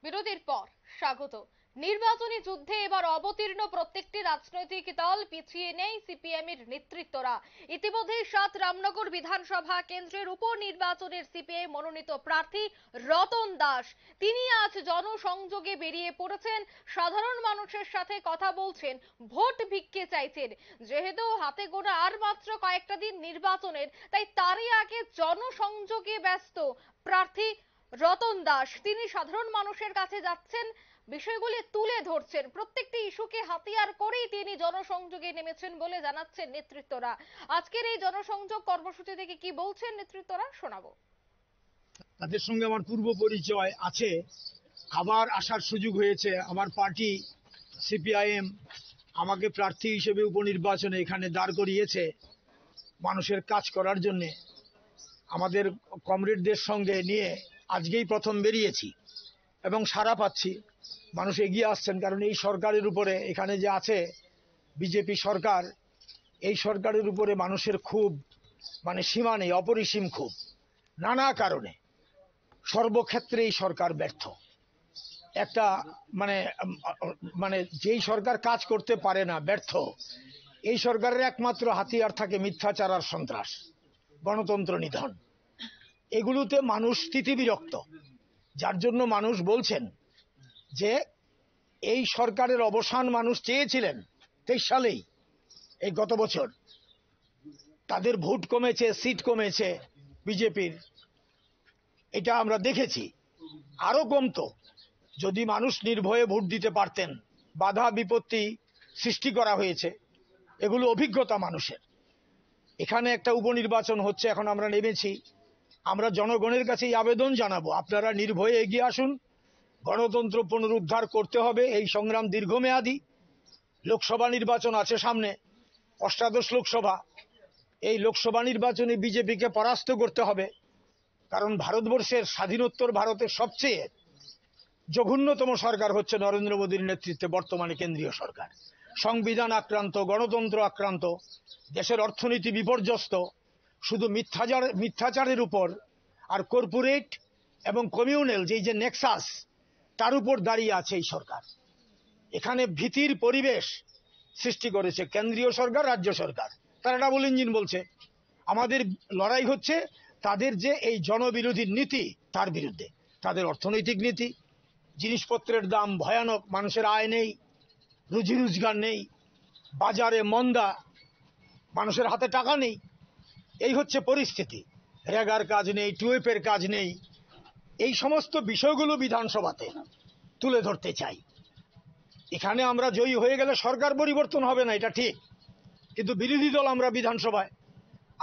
বিরতির পর স্বাগত। নির্বাচনী যুদ্ধে এবার অবতীর্ণ প্রত্যেকটি রাজনৈতিক দল, পিছিয়ে নেই সিপিএম এর নেতৃত্বরা। ইতিমধ্যে ৭ রামনগর বিধানসভা কেন্দ্রের উপনির্বাচনের সিপিআই মনোনীত প্রার্থী রতন দাস তিনি আজ জনসংযোগে বেরিয়ে পড়েছেন। সাধারণ মানুষের সাথে কথা বলছেন, ভোট ভিক্ষে চাইছেন। যেহেতু হাতে গোনা আর মাত্র কয়েকটা দিন নির্বাচনের, তাই তারই আগে জনসংযোগে ব্যস্ত প্রার্থী রতন দাস। তিনি সাধারণ মানুষের কাছে যাচ্ছেন, বিষয়গুলি তুলে ধরছেন, প্রত্যেকটি ইস্যুকে হাতিয়ার করেই তিনি জনসংযোগে নেমেছেন বলে জানাচ্ছেন নেতৃত্বরা। আজকের এই জনসংযোগ কর্মসূচি থেকে কি বলছেন নেতৃত্বরা শোনাবো। তাদের সঙ্গে আমার পূর্ব পরিচয় আছে, আবার আসার সুযোগ হয়েছে। আমার পার্টি সিপিআইএম আমাকে প্রার্থী হিসেবে উপনির্বাচনে এখানে দাঁড় করিয়েছে মানুষের কাজ করার জন্য। আমাদের কমরেডদের সঙ্গে নিয়ে আজকেই প্রথম বেরিয়েছি এবং সাড়া পাচ্ছি, মানুষ এগিয়ে আসছেন। কারণ এই সরকারের উপরে, এখানে যে আছে বিজেপি সরকার, এই সরকারের উপরে মানুষের খুব সীমা নেই, অপরিসীম খুব। নানা কারণে সর্বক্ষেত্রে এই সরকার ব্যর্থ। একটা যেই সরকার কাজ করতে পারে না, ব্যর্থ, এই সরকারের একমাত্র হাতিয়ার থাকে মিথ্যাচার আর সন্ত্রাস, গণতন্ত্র নিধন। এগুলোতে মানুষ স্থিতিবিরক্ত, যার জন্য মানুষ বলছেন যে এই সরকারের অবসান মানুষ চেয়েছিলেন 23 সালেই, এই গত বছর। তাদের ভোট কমেছে, সিট কমেছে বিজেপির, এটা আমরা দেখেছি। আরো কমতো যদি মানুষ নির্ভয়ে ভোট দিতে পারতেন। বাধা বিপত্তি সৃষ্টি করা হয়েছে, এগুলো অভিজ্ঞতা মানুষের। এখানে একটা উপনির্বাচন হচ্ছে, এখন আমরা নেমেছি। আমরা জনগণের কাছে এই আবেদন জানাবো, আপনারা নির্ভয়ে এগিয়ে আসুন। গণতন্ত্র পুনরুদ্ধার করতে হবে, এই সংগ্রাম দীর্ঘমেয়াদী। লোকসভা নির্বাচন আছে সামনে, 18 লোকসভা। এই লোকসভা নির্বাচনে বিজেপিকে পরাস্ত করতে হবে, কারণ ভারতবর্ষের স্বাধীনোত্তর ভারতের সবচেয়ে জঘন্যতম সরকার হচ্ছে নরেন্দ্র মোদীর নেতৃত্বে বর্তমানে কেন্দ্রীয় সরকার। সংবিধান আক্রান্ত, গণতন্ত্র আক্রান্ত, দেশের অর্থনীতি বিপর্যস্ত, শুধু মিথ্যাচারের উপর আর কর্পোরেট এবং কমিউনাল যে নেক্সাস, তার উপর দাঁড়িয়ে আছে এই সরকার। এখানে ভীতির পরিবেশ সৃষ্টি করেছে কেন্দ্রীয় সরকার, রাজ্য সরকার। তারা ডাবল ইঞ্জিন বলছে। আমাদের লড়াই হচ্ছে তাদের যে এই জনবিরোধী নীতি, তার বিরুদ্ধে। তাদের অর্থনৈতিক নীতি, জিনিসপত্রের দাম ভয়ানক, মানুষের আয় নেই, রুজি রোজগার নেই, বাজারে মন্দা, মানুষের হাতে টাকা নেই, এই হচ্ছে পরিস্থিতি। রেগার কাজ নেই, টুয়েপের কাজ নেই। এই সমস্ত বিষয়গুলো বিধানসভাতে তুলে ধরতে চাই। এখানে আমরা জয়ী হয়ে গেলে সরকার পরিবর্তন হবে না, এটা ঠিক, কিন্তু বিরোধী দল আমরা বিধানসভায়,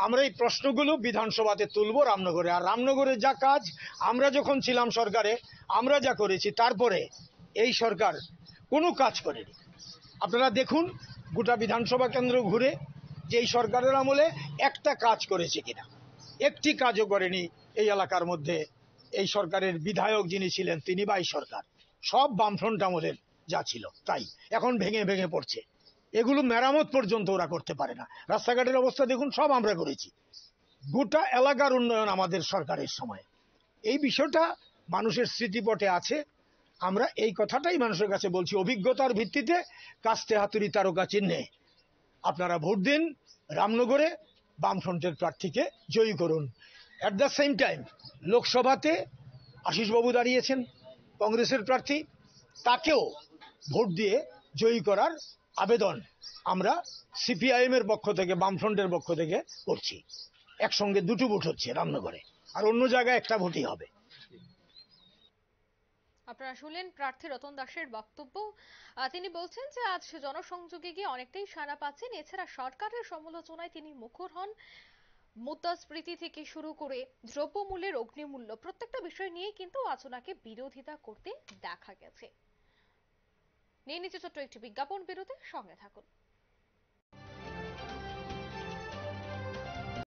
আমরা এই প্রশ্নগুলো বিধানসভাতে তুলবো রামনগরে। আর রামনগরে যা কাজ, আমরা যখন ছিলাম সরকারে আমরা যা করেছি, তারপরে এই সরকার কোনো কাজ করেনি। আপনারা দেখুন গোটা বিধানসভা কেন্দ্র ঘুরে যে এই সরকারের আমলে একটা কাজ করেছে কিনা। একটি কাজও করেনি এই এলাকার মধ্যে। এই সরকারের বিধায়ক যিনি ছিলেন তিনি, বাই সরকার, সব বামফ্রন্ট আমলের যা ছিল তাই এখন ভেঙে ভেঙে পড়ছে। এগুলো মেরামত পর্যন্ত ওরা করতে পারে না। রাস্তাঘাটের অবস্থা দেখুন, সব আমরা করেছি। গোটা এলাকার উন্নয়ন আমাদের সরকারের সময়। এই বিষয়টা মানুষের স্মৃতিপটে আছে। আমরা এই কথাটাই মানুষের কাছে বলছি, অভিজ্ঞতার ভিত্তিতে, কাস্তে হাতুড়ি তারকা চিহ্নে আপনারা ভোট দিন। রামনগরে বামফ্রন্টের প্রার্থীকে জয়ী করুন। অ্যাট দ্য সেম টাইম লোকসভাতে আশিসবাবু দাঁড়িয়েছেন কংগ্রেসের প্রার্থী, তাকেও ভোট দিয়ে জয়ী করার আবেদন আমরা সিপিআইএম এর পক্ষ থেকে, বামফ্রন্টের পক্ষ থেকে করছি। একসঙ্গে দুটো ভোট হচ্ছে রামনগরে, আর অন্য জায়গায় একটা ভোটই হবে। আপনারা শুনলেন প্রার্থী রতন দাসের বক্তব্য। তিনি বলছেন যে আজ জনসংযোগে গিয়ে অনেকটাই সাড়া পাচ্ছেন। এছাড়া সরকারের সমালোচনায় তিনি মুখর হন। মুদ্রাস্ফীতি থেকে শুরু করে দ্রব্যমূল্যের অগ্নিমূল্য, প্রত্যেকটা বিষয় নিয়ে কিন্তু আজ ওনাকে বিরোধিতা করতে দেখা গেছে। নিয়ে নিচ্ছে ছোট্ট একটি বিজ্ঞাপন বিরতি, সঙ্গে থাকুন।